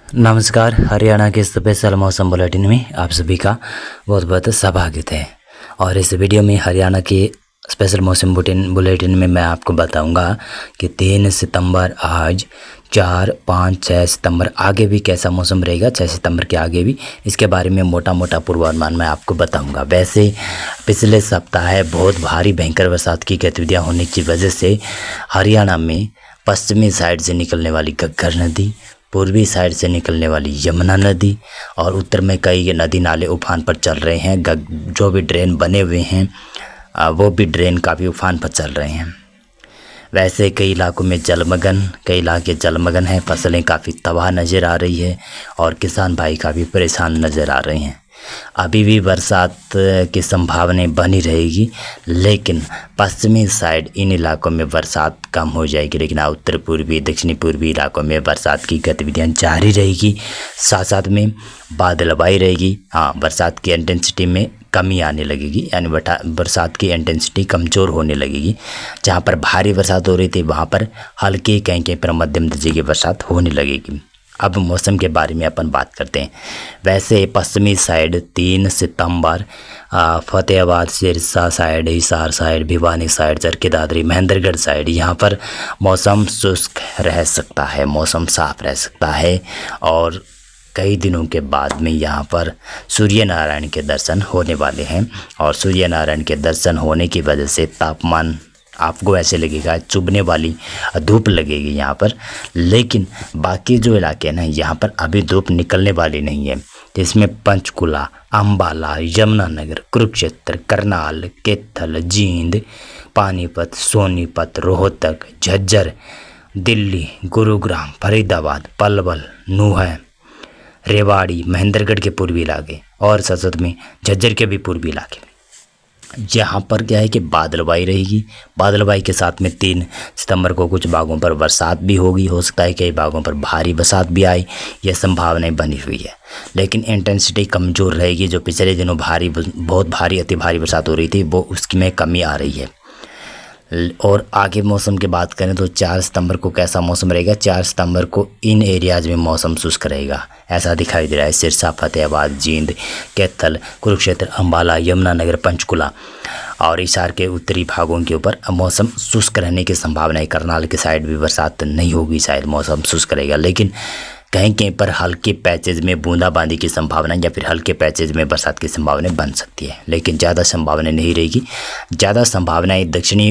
नमस्कार। हरियाणा के स्पेशल मौसम बुलेटिन में आप सभी का बहुत बहुत स्वागत है। और इस वीडियो में हरियाणा के स्पेशल मौसम बुलेटिन में मैं आपको बताऊंगा कि 3 सितंबर आज 4, 5, 6 सितंबर आगे भी कैसा मौसम रहेगा। 6 सितंबर के आगे भी इसके बारे में मोटा मोटा पूर्वानुमान मैं आपको बताऊंगा। वैसे पिछले सप्ताह बहुत भारी भयंकर बरसात की गतिविधियाँ होने की वजह से हरियाणा में पश्चिमी साइड से निकलने वाली घग्गर नदी, पूर्वी साइड से निकलने वाली यमुना नदी और उत्तर में कई नदी नाले उफान पर चल रहे हैं। जो भी ड्रेन बने हुए हैं वो भी ड्रेन काफ़ी उफान पर चल रहे हैं। वैसे कई इलाकों में कई इलाके जलमग्न हैं। फसलें काफ़ी तबाह नज़र आ रही है और किसान भाई काफ़ी परेशान नज़र आ रहे हैं। अभी भी बरसात की संभावनाएं बनी रहेगी, लेकिन पश्चिमी साइड इन इलाकों में बरसात कम हो जाएगी। लेकिन उत्तर पूर्वी दक्षिणी पूर्वी इलाकों में बरसात की गतिविधियां जारी रहेगी। साथ साथ में बादलबाई रहेगी। बरसात की इंटेंसिटी में कमी आने लगेगी, यानी बरसात की इंटेंसिटी कमज़ोर होने लगेगी। जहां पर भारी बरसात हो रही थी वहां पर हल्की कहीं पर मध्यम दर्जे की बरसात होने लगेगी। अब मौसम के बारे में अपन बात करते हैं। वैसे पश्चिमी साइड 3 सितंबर Fatehabad, Sirsa side, Hisar side, Bhiwani side, Charkhi Dadri, Mahendragarh side यहाँ पर मौसम शुष्क रह सकता है, मौसम साफ रह सकता है। और कई दिनों के बाद में यहाँ पर सूर्य नारायण के दर्शन होने वाले हैं। और सूर्य नारायण के दर्शन होने की वजह से तापमान आपको ऐसे लगेगा, चुभने वाली धूप लगेगी यहाँ पर। लेकिन बाकी जो इलाके हैं ना, यहाँ पर अभी धूप निकलने वाली नहीं है। इसमें पंचकुला, अम्बाला, यमुनानगर, कुरुक्षेत्र, करनाल, कैथल, जींद, पानीपत, सोनीपत, रोहतक, झज्जर, दिल्ली, गुरुग्राम, फरीदाबाद, पलवल, नूंह, रेवाड़ी, महेंद्रगढ़ के पूर्वी इलाके और साथ में झज्जर के भी पूर्वी इलाके, यहाँ पर क्या है कि बादलबाई रहेगी। बादलबाई के साथ में 3 सितंबर को कुछ भागों पर बरसात भी होगी। हो सकता है कई भागों पर भारी बरसात भी आए, यह संभावनाएं बनी हुई है। लेकिन इंटेंसिटी कमज़ोर रहेगी। जो पिछले दिनों बहुत भारी अति भारी बरसात हो रही थी वो उसकी में कमी आ रही है। और आगे मौसम की बात करें तो 4 सितंबर को कैसा मौसम रहेगा। 4 सितंबर को इन एरियाज़ में मौसम शुष्क रहेगा, ऐसा दिखाई दे रहा है। सिरसा, फतेहाबाद, जींद, कैथल, कुरुक्षेत्र, अम्बाला, यमुनानगर, पंचकुला और हिसार के उत्तरी भागों के ऊपर मौसम शुष्क रहने की संभावना है। करनाल के साइड भी बरसात नहीं होगी, शायद मौसम शुष्क रहेगा। लेकिन कहीं कहीं पर हल्के पैचेज में बूंदाबांदी की संभावना या फिर हल्के पैचेज में बरसात की संभावना बन सकती है, लेकिन ज़्यादा संभावना नहीं रहेगी। ज़्यादा संभावनाएं दक्षिणी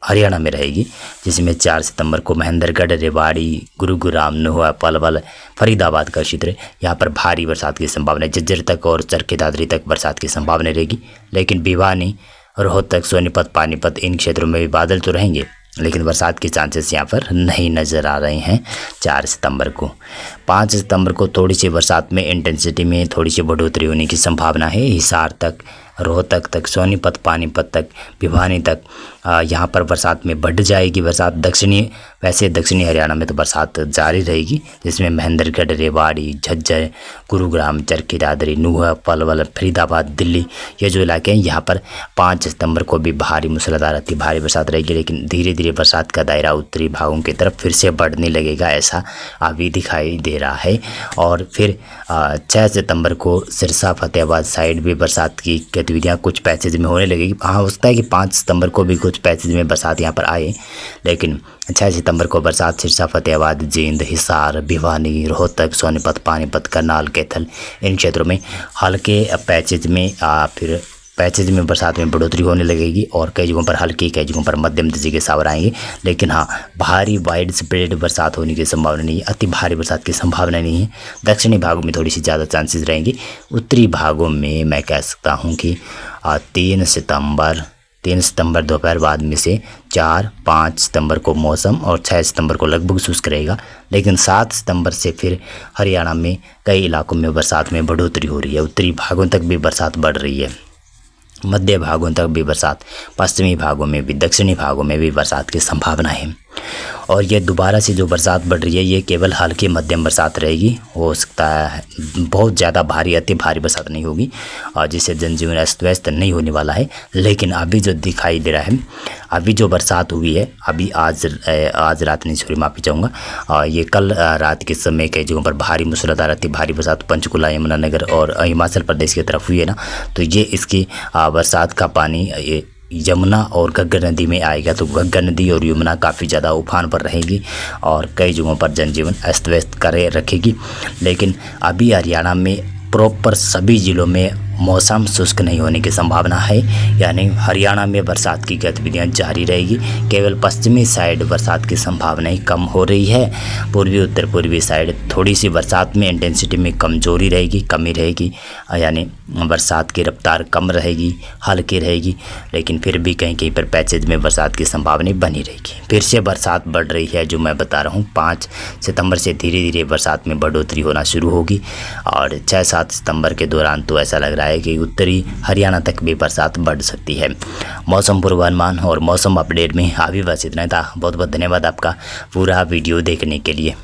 हरियाणा में रहेगी, जिसमें 4 सितंबर को महेंद्रगढ़, रेवाड़ी, गुरुग्राम, नूंह, पलवल, फरीदाबाद का क्षेत्र, यहाँ पर भारी बरसात की संभावना है। झज्जर तक और चरखी दादरी तक बरसात की संभावना रहेगी। लेकिन भिवानी, रोहतक, सोनीपत, पानीपत इन क्षेत्रों में भी बादल तो रहेंगे, लेकिन बरसात के चांसेस यहाँ पर नहीं नज़र आ रहे हैं 4 सितंबर को। 5 सितंबर को थोड़ी सी बरसात में इंटेंसिटी में थोड़ी सी बढ़ोतरी होने की संभावना है। हिसार तक, रोहतक तक, सोनीपत, पानीपत तक, भिवानी तक यहाँ पर बरसात में बढ़ जाएगी बरसात। दक्षिणी हरियाणा में तो बरसात जारी रहेगी, जिसमें महेंद्रगढ़, रेवाड़ी, झज्जर, गुरुग्राम, चरखी दादरी, नूंह, पलवल, फरीदाबाद, दिल्ली ये जो इलाके हैं यहाँ पर 5 सितंबर को भी भारी मूसलाधार अति भारी बरसात रहेगी। लेकिन धीरे धीरे बरसात का दायरा उत्तरी भागों की तरफ फिर से बढ़ने लगेगा, ऐसा अभी दिखाई दे रहा है। और फिर 6 सितंबर को सिरसा, फतेहाबाद साइड भी बरसात की गतिविधियाँ कुछ पैसेज में होने लगेगी। हो सकता है कि 5 सितंबर को भी कुछ पैसेज में बरसात यहाँ पर आए, लेकिन 6 सितंबर को बरसात सिरसा, फतेहाबाद, जींद, हिसार, भिवानी, रोहतक, सोनीपत, पानीपत, करनाल, कैथल इन क्षेत्रों में हल्के पैचेज में फिर पैचेज में बरसात में बढ़ोतरी होने लगेगी। और कई जगहों पर हल्की, कई जगहों पर मध्यम दर्जे के सावर आएंगे। लेकिन भारी वाइड स्प्रेड बरसात होने की संभावना नहीं है, अति भारी बरसात की संभावना नहीं है। दक्षिणी भागों में थोड़ी सी ज़्यादा चांसेस रहेंगे। उत्तरी भागों में मैं कह सकता हूँ कि 3 सितंबर दोपहर बाद में से 4, 5 सितंबर को मौसम और 6 सितंबर को लगभग शुष्क रहेगा। लेकिन 7 सितंबर से फिर हरियाणा में कई इलाकों में बरसात में बढ़ोतरी हो रही है। उत्तरी भागों तक भी बरसात बढ़ रही है, मध्य भागों तक भी बरसात, पश्चिमी भागों में भी, दक्षिणी भागों में भी बरसात की संभावना है। और ये दोबारा से जो बरसात बढ़ रही है ये केवल हल्की मध्यम बरसात रहेगी। हो सकता है बहुत ज़्यादा भारी अति भारी बरसात नहीं होगी और जिससे जनजीवन अस्त व्यस्त नहीं होने वाला है। लेकिन अभी जो दिखाई दे रहा है, अभी जो बरसात हुई है अभी आज रात नहीं, सॉरी माफ़ी चाहूँगा, ये कल रात के समय कई जगहों पर भारी मूसलाधार अति भारी बरसात पंचकुला, यमुनानगर और हिमाचल प्रदेश की तरफ हुई है ना, तो ये इसकी बरसात का पानी ये यमुना और घग्गर नदी में आएगा। तो घग्गर नदी और यमुना काफ़ी ज़्यादा उफान पर रहेगी और कई जगहों पर जनजीवन अस्त व्यस्त करे रखेगी। लेकिन अभी हरियाणा में प्रॉपर सभी ज़िलों में मौसम शुष्क नहीं होने की संभावना है, यानी हरियाणा में बरसात की गतिविधियां जारी रहेगी। केवल पश्चिमी साइड बरसात की संभावनाएं कम हो रही है। पूर्वी उत्तर पूर्वी साइड थोड़ी सी बरसात में इंटेंसिटी में कमजोरी रहेगी, कमी रहेगी, यानी बरसात की रफ्तार कम रहेगी, हल्की रहेगी। लेकिन फिर भी कहीं कहीं पर पैचेज में बरसात की संभावना बनी रहेगी। फिर से बरसात बढ़ रही है, जो मैं बता रहा हूँ 5 सितंबर से धीरे धीरे बरसात में बढ़ोतरी होना शुरू होगी और 6-7 सितंबर के दौरान तो ऐसा लग रहा है कि उत्तरी हरियाणा तक भी बरसात बढ़ सकती है। मौसम पूर्वानुमान और मौसम अपडेट में अभी बस इतना था। बहुत बहुत धन्यवाद आपका पूरा वीडियो देखने के लिए।